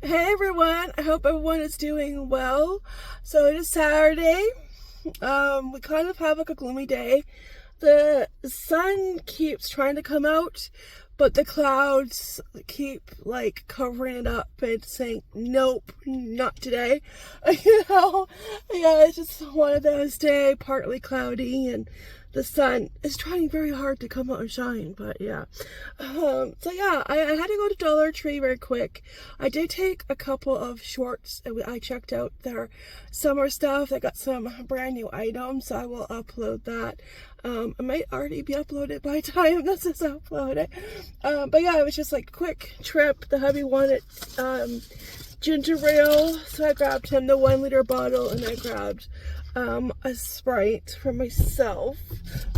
Hey everyone, I hope everyone is doing well. So it is Saturday. We kind of have like a gloomy day. The sun keeps trying to come out, but the clouds keep like covering it up and saying, nope, not today. Yeah, it's just one of those days, partly cloudy, and the sun is trying very hard to come out and shine, but yeah. So yeah, I had to go to Dollar Tree very quick. I did take a couple of shorts. I checked out their summer stuff. They got some brand new items, so I will upload that. I might already be uploaded by the time this is uploaded. But yeah, it was just like a quick trip. The hubby wanted ginger ale, so I grabbed him the 1 liter bottle, and I grabbed a Sprite for myself.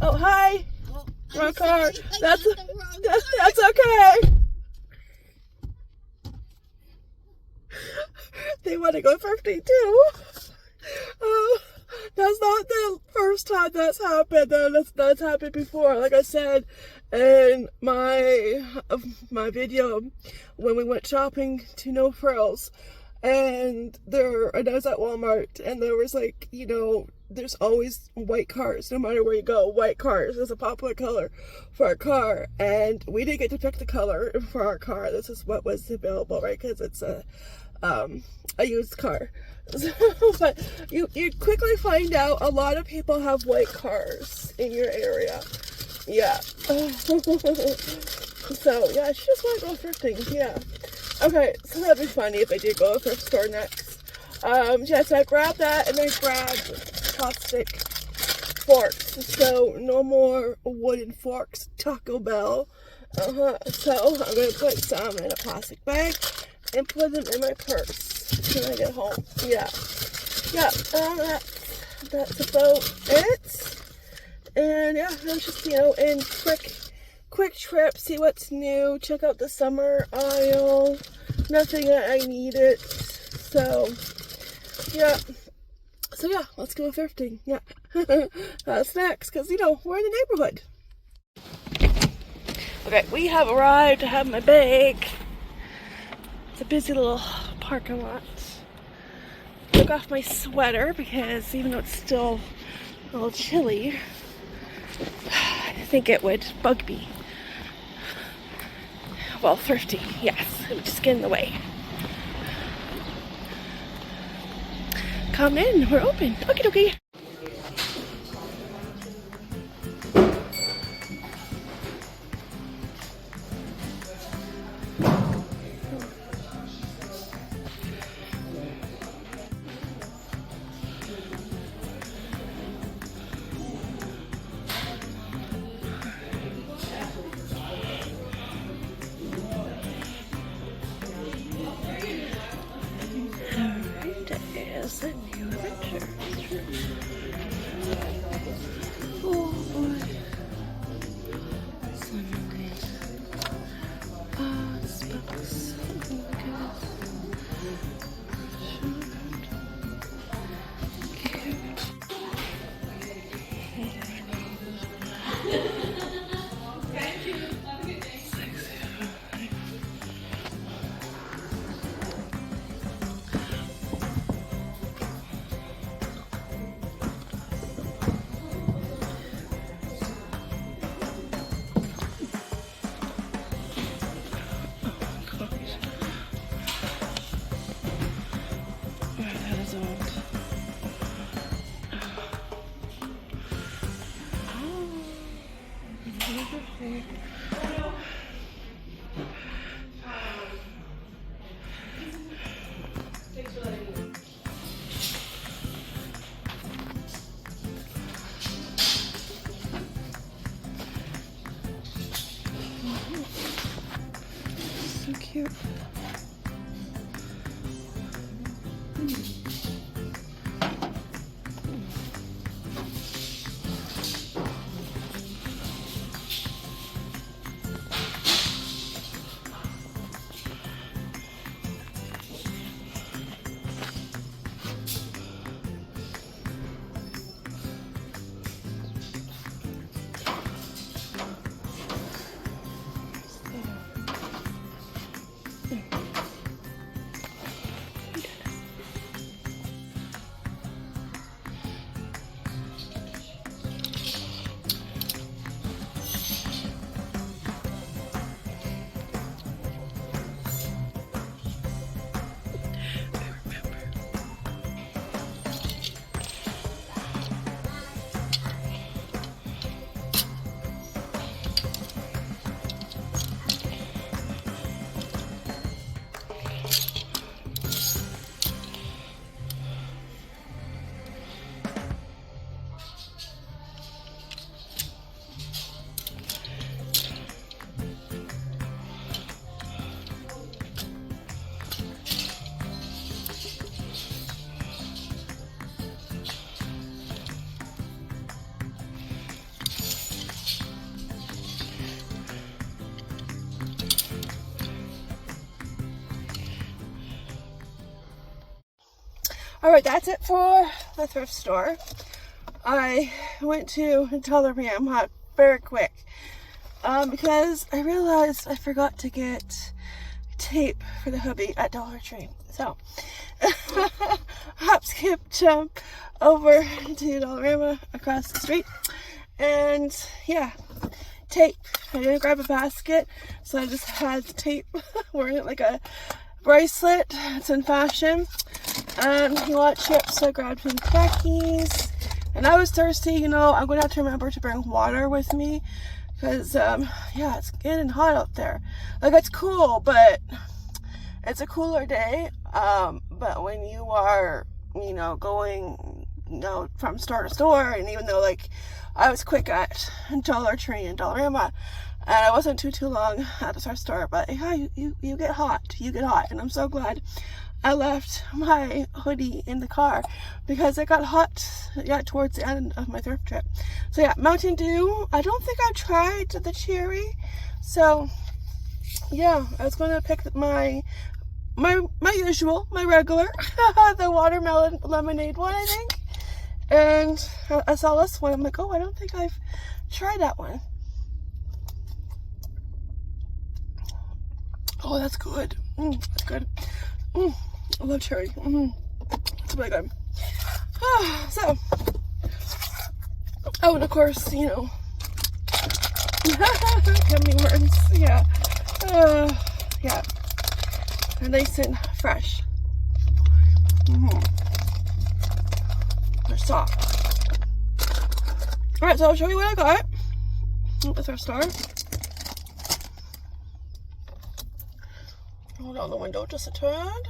Oh, hi! Oh, Wrong car. That's okay. They want to go thrifting too. That's not the first time that's happened. That's happened before. Like I said in my video when we went shopping to No Frills. And I was at Walmart, and there was like, you know, there's always white cars, no matter where you go. White cars is a popular color for our car, and we didn't get to pick the color for our car. This is what was available, right? Because it's a used car. So, but you quickly find out a lot of people have white cars in your area. Yeah. So yeah, she just want to go thrifting. Yeah. Okay, so that'd be funny if I did go to a thrift store next. Yes, I grabbed that, and I grabbed plastic forks. So no more wooden forks, Taco Bell. So I'm gonna put some in a plastic bag and put them in my purse when I get home. Yeah. That's about it. And yeah, I'm just, you know, in quick trip, see what's new, check out the summer aisle. Nothing that I needed. So yeah, let's go thrifting. Yeah. That's next, because you know we're in the neighborhood. Okay, we have arrived. I have my bag. It's a busy little parking lot. Took off my sweater because even though it's still a little chilly, I think it would bug me. Well, thrifty, yes, it would just get in the way. Come in, we're open. Okie dokie. There's a new adventure. Oh boy. Sunday. This box. So cute. Alright, that's it for the thrift store. I went to Erenati very quick because I realized I forgot to get tape for the hoodie at Dollar Tree. So, hop, skip, jump over to Dollarama across the street. And yeah, tape. I didn't grab a basket, so I just had the tape, wearing it like a bracelet. It's in fashion. He wanted chips, so I grabbed some Takis. And I was thirsty, you know. I'm going to have to remember to bring water with me. Because, yeah, it's getting hot out there. Like, it's cool, but it's a cooler day. But when you are, you know, going, you know, from store to store, and even though, like, I was quick at Dollar Tree and Dollarama, and I wasn't too long at the thrift store, but yeah, you get hot. You get hot, and I'm so glad I left my hoodie in the car because it got hot, yeah, towards the end of my thrift trip. So yeah, Mountain Dew. I don't think I tried the cherry, so yeah, I was gonna pick my usual, my regular, the watermelon lemonade one, I think. And I saw this one. I'm like, oh, I don't think I've tried that one. Oh, that's good. That's good. I love cherry. It's really good. So, oh, and of course, you know, gummy worms. Yeah. Yeah. They're nice and fresh. They're soft. Alright, so I'll show you what I got at the thrift store. Hold on the window just a tad.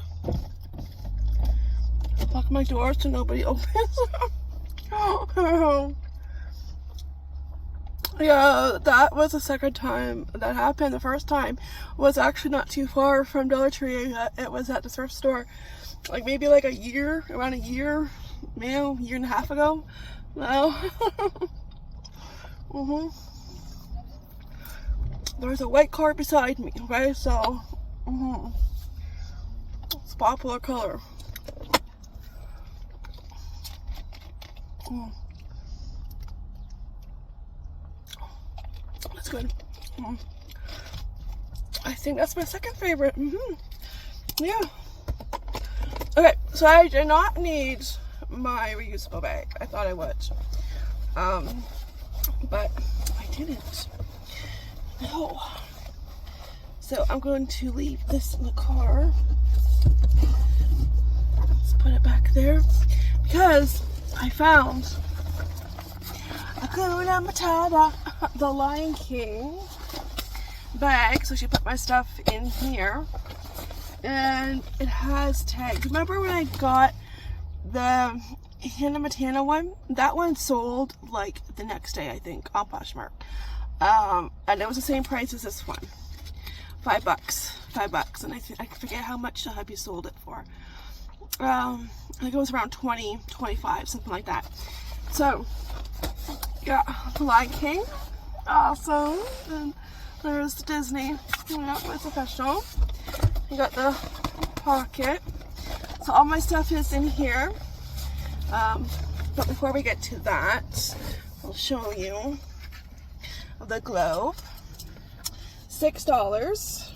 Lock my door so nobody opens. Yeah, that was the second time that happened. The first time was actually not too far from Dollar Tree. It was at the thrift store, like maybe like around a year, maybe year and a half ago. No. There's a white car beside me, okay? So, it's a popular color. That's good. I think that's my second favorite. Yeah. Okay, so I did not need my reusable bag. I thought I would. But I didn't. No. So I'm going to leave this in the car. Let's put it back there. Because I found Hakuna Matata, the Lion King bag. So she put my stuff in here. And it has tags. Remember when I got the Hannah Montana one? That one sold like the next day, I think, on Poshmark. And it was the same price as this one. $5. And I forget how much the hubby sold it for. I think it was around 20, 25, something like that. So, yeah, the Lion King. Awesome. And there's the Disney. Yeah, it's official. You got the pocket. So all my stuff is in here. But before we get to that, I'll show you the globe. $6.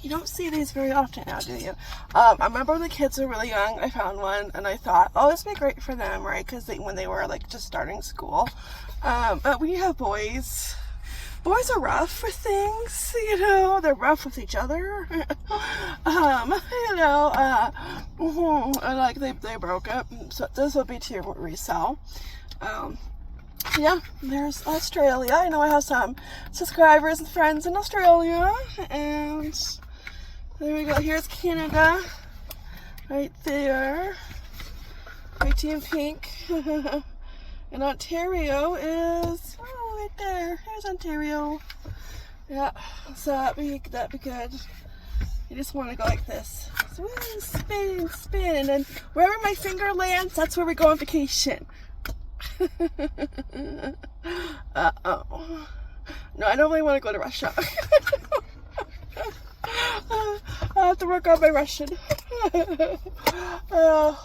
You don't see these very often now, do you? I remember when the kids were really young, I found one and I thought, oh, this would be great for them, right? Because when they were like just starting school. But when you have boys are rough with things, you know, they're rough with each other. You know, like they broke it. So this will be to resell. Yeah, there's Australia. I know I have some subscribers and friends in Australia. And there we go. Here's Canada. Right there. Pretty in pink. And Ontario is right there. Here's Ontario. Yeah, so that'd be good. You just want to go like this. So, spin, spin, and then wherever my finger lands, that's where we go on vacation. Uh-oh. No, I don't really want to go to Russia. I have to work on my Russian. Well,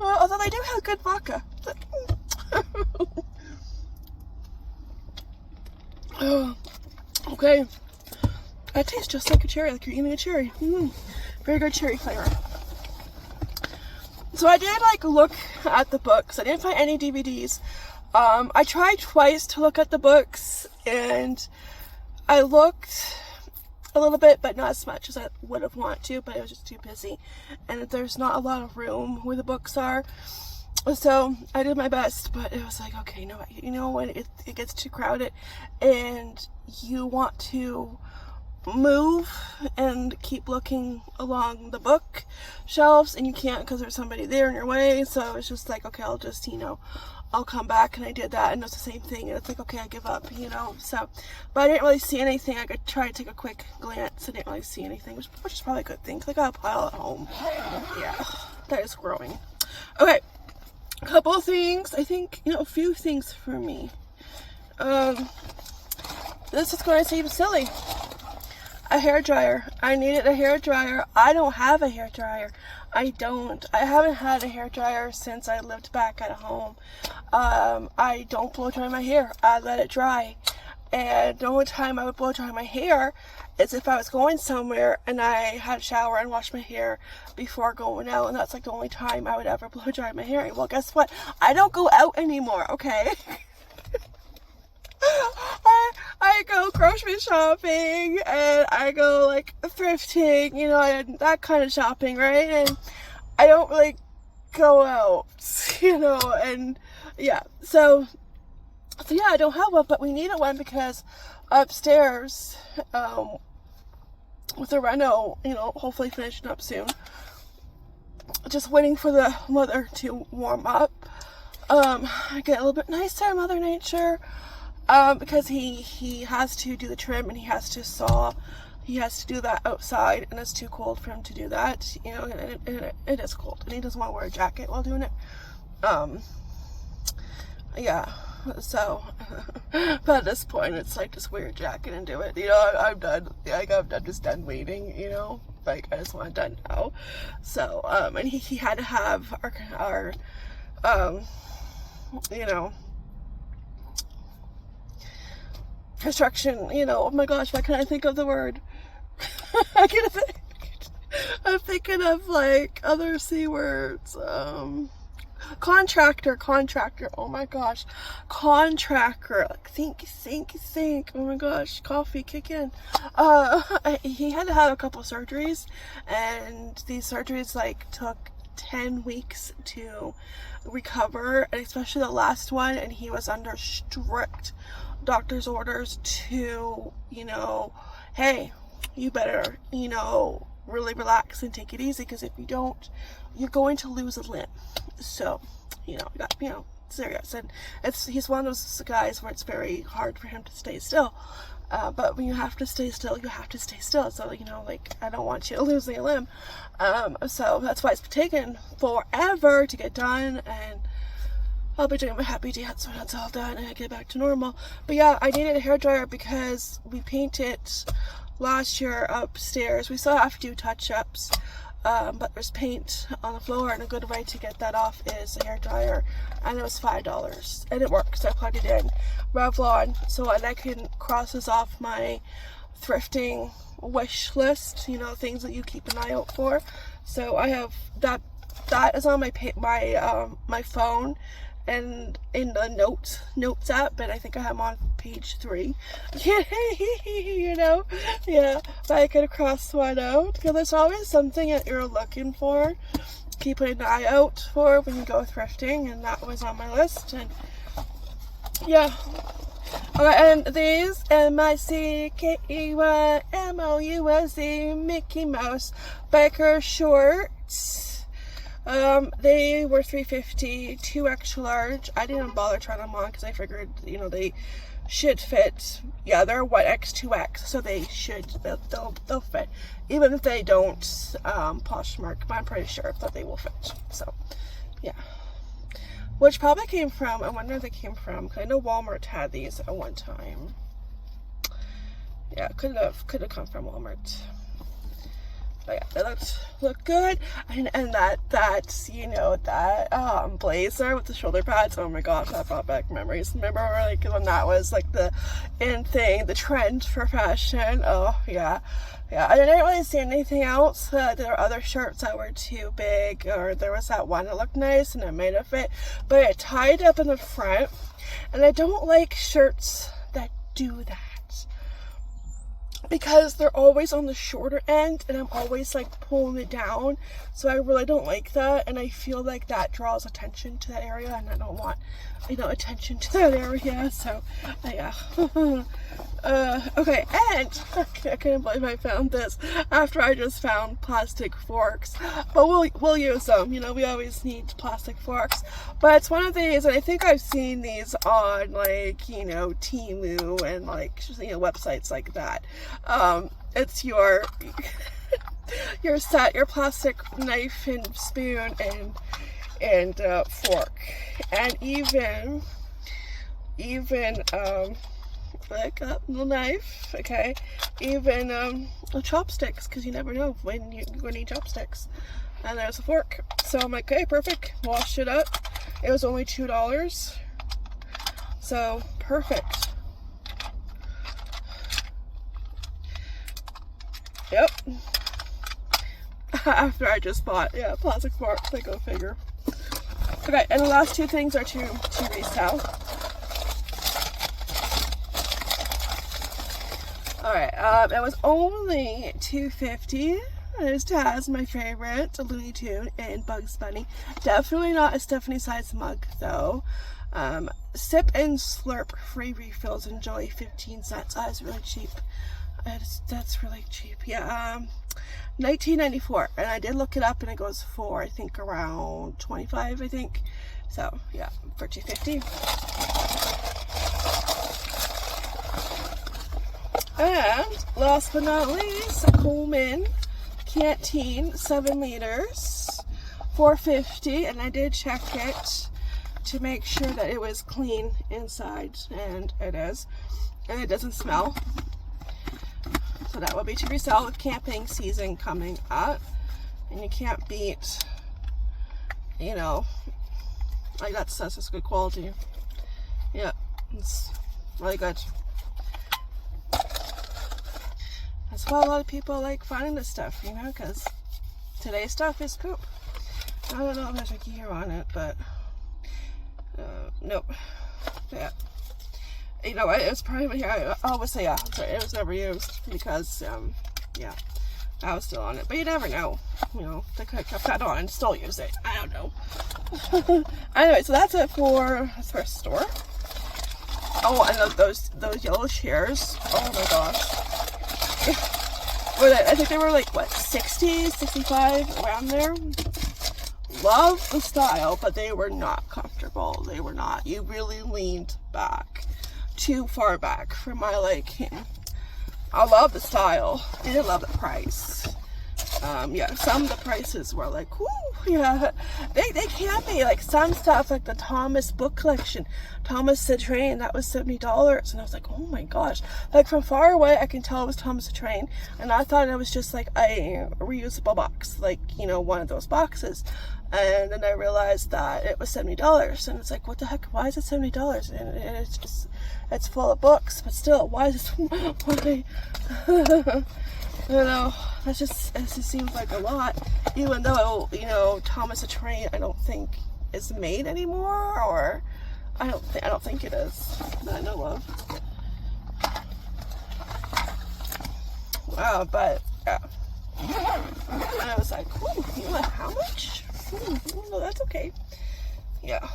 although they do have good vodka. Okay. That tastes just like a cherry, like you're eating a cherry. Very good cherry flavor. So I did like look at the books. I didn't find any DVDs. I tried twice to look at the books, and I looked a little bit, but not as much as I would have wanted to, but it was just too busy. And there's not a lot of room where the books are. So I did my best, but it was like, okay, you know when it gets too crowded and you want to move and keep looking along the book shelves and you can't because there's somebody there in your way. So it's just like, okay, I'll just, I'll come back, and I did that, and it's the same thing, and it's like, okay, I give up, so, but I didn't really see anything. I could try to take a quick glance. I didn't really see anything, which is probably a good thing, because I got a pile at home. Yeah, that is growing. Okay, a couple of things, I think, a few things for me. This is going to seem silly. A hair dryer. I needed a hair dryer. I don't have a hair dryer. I haven't had a hair dryer since I lived back at home. I don't blow dry my hair. I let it dry. And the only time I would blow dry my hair is if I was going somewhere and I had a shower and washed my hair before going out. And that's like the only time I would ever blow dry my hair. Well, guess what? I don't go out anymore, okay? I go grocery shopping, and I go like thrifting, that kind of shopping, right? And I don't really go out, and yeah, so yeah, I don't have one, but we needed one because upstairs, with the reno, hopefully finishing up soon, just waiting for the weather to warm up, get a little bit nicer, Mother Nature. Because he has to do the trim and he has to saw, he has to do that outside, and it's too cold for him to do that, and it is cold, and he doesn't want to wear a jacket while doing it. Yeah, so, but at this point, it's like, just wear a jacket and do it, I'm done, I'm just done waiting, like, I just want it done now. So, and he had to have our construction, oh my gosh, why can't I think of the word? I'm thinking of like other C words. Contractor, oh my gosh, contractor, like think, oh my gosh, coffee, kick in. He had to have a couple surgeries, and these surgeries like took 10 weeks to recover, and especially the last one, and he was under strict doctor's orders to, hey, you better, really relax and take it easy, because if you don't, you're going to lose a limb. So, serious. And he's one of those guys where it's very hard for him to stay still. But when you have to stay still, you have to stay still. So, I don't want you to lose a limb. So that's why it's taken forever to get done, and I'll be doing my happy dance when it's all done and I get back to normal. But yeah, I needed a hairdryer because we painted last year upstairs. We still have to do touch-ups, but there's paint on the floor, and a good way to get that off is a hairdryer, and it was $5, and it works. So I plugged it in, Revlon, so I can cross this off my thrifting wish list, things that you keep an eye out for. So I have that is on my my phone, and in the notes app, but I think I have them on page 3. Yeah, but I could cross one out, because there's always something that you're looking for, keeping an eye out for when you go thrifting, and that was on my list. And yeah, alright, and these MICKEYMOUSE Mickey Mouse biker shorts. They were $3.50, 2 extra large. I didn't bother trying them on because I figured, they should fit. Yeah, they're 1X, 2X, so they'll fit. Even if they don't, Poshmark, but I'm pretty sure that they will fit. So, yeah. Which probably came from, I wonder if they came from, because I know Walmart had these at one time. Yeah, could have come from Walmart. But yeah, they look good. And that you know, that blazer with the shoulder pads, oh my gosh, that brought back memories. Remember like when that was like the in thing, the trend for fashion? Oh yeah. Yeah, I didn't really see anything else. There were other shirts that were too big, or there was that one that looked nice and it made it fit, but it tied up in the front, and I don't like shirts that do that because they're always on the shorter end and I'm always like pulling it down, so I really don't like that, and I feel like that draws attention to that area and I don't want, you know, attention to that area. So yeah. Okay, and I can't believe I found this after I just found plastic forks, but we'll use them, you know, we always need plastic forks. But it's one of these, and I think I've seen these on like, you know, Temu and like, you know, websites like that. It's your your set, your plastic knife and spoon and fork, and even like a little knife, okay, even chopsticks, because you never know when you're going to need chopsticks. And there's a fork, so I'm like, okay, perfect. Washed it up. It was only $2, so perfect. Yep. After I just bought, yeah, plastic forks, like, go figure. Okay, and the last two things are to resell. Alright, it was only $2.50. There's Taz, my favorite, a Looney Tune, and Bugs Bunny. Definitely not a Stephanie size mug, though. Sip and slurp free refills. Enjoy, 15 cents. Oh, it's really cheap. That's really cheap. Yeah, $19.94, and I did look it up, and it goes for, I think, around $25, I think. So, yeah, for $2.50. And last but not least, a Coleman canteen, 7 liters, $4.50, and I did check it to make sure that it was clean inside, and it is, and it doesn't smell. So that will be to resell with camping season coming up, and you can't beat, you know, like that's just good quality. Yeah, it's really good. That's why a lot of people like finding this stuff, you know, because today's stuff is poop. I don't know if there's a gear on it, but nope. Yeah. You know, it was probably here. I always say, yeah, sorry, it was never used because, yeah, I was still on it. But you never know. You know, they could have kept that on and still use it. I don't know. Anyway, so that's it for the thrift store. Oh, and those yellow chairs. Oh my gosh. I think they were like, what, 60, 65, around there. Love the style, but they were not comfortable. They were not. You really leaned back, too far back for my liking. I love the style. I didn't love the price. Yeah, some of the prices were like, whoo, yeah. They can be, like, some stuff, like the Thomas book collection, Thomas the Train, that was $70, and I was like, oh my gosh. Like, from far away, I can tell it was Thomas the Train, and I thought it was just, like, a reusable box, like, you know, one of those boxes. And then I realized that it was $70, and it's like, what the heck, why is it $70? And it's just, it's full of books, but still, why is it, why? I don't know, it just seems like a lot, even though, you know, Thomas the Train, I don't think is made anymore, or I don't think it is, that I know of. Wow, but, yeah. And I was like, ooh, you know how much? No, that's okay. Yeah.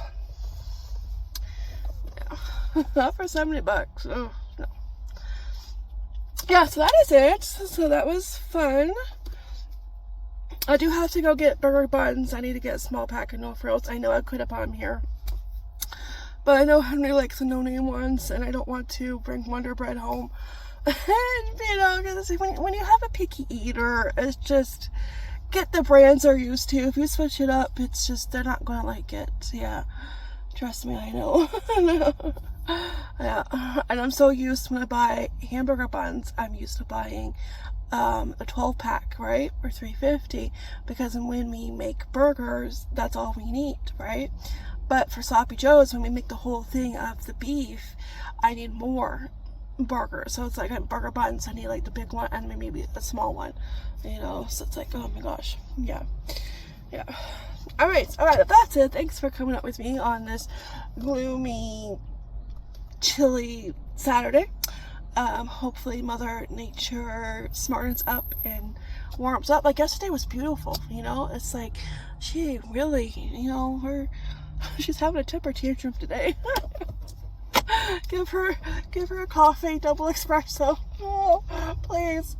Yeah. Not for $70. Oh, no. Yeah, so that is it. So that was fun. I do have to go get burger buns. I need to get a small pack of no frills. I know I could have bought them here, but I know Henry likes the no-name ones, and I don't want to bring Wonder Bread home. And, you know, because when you have a picky eater, it's just, get the brands they're used to. If you switch it up, it's just, they're not going to like it. Yeah. Trust me, I know. And I'm so used, when I buy hamburger buns, I'm used to buying a 12 pack, right, or $3.50, because when we make burgers, that's all we need, right? But for Sloppy Joe's, when we make the whole thing of the beef, I need more burgers. So it's like burger buns, I need like the big one and maybe a small one, you know. So it's like, oh my gosh, yeah. All right, that's it. Thanks for coming up with me on this gloomy, chilly Saturday. Hopefully Mother Nature smartens up and warms up. Like, yesterday was beautiful, you know. It's like, she really, you know, she's having a temper tantrum today. give her a coffee, double espresso. Oh, please.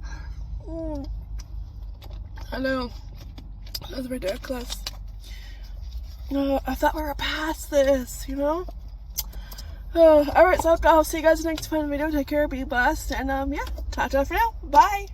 I know, that's ridiculous. I thought we were past this, you know. Alright, so I'll see you guys in the next fun video. Take care, be blessed, and yeah, ta-ta for now. Bye.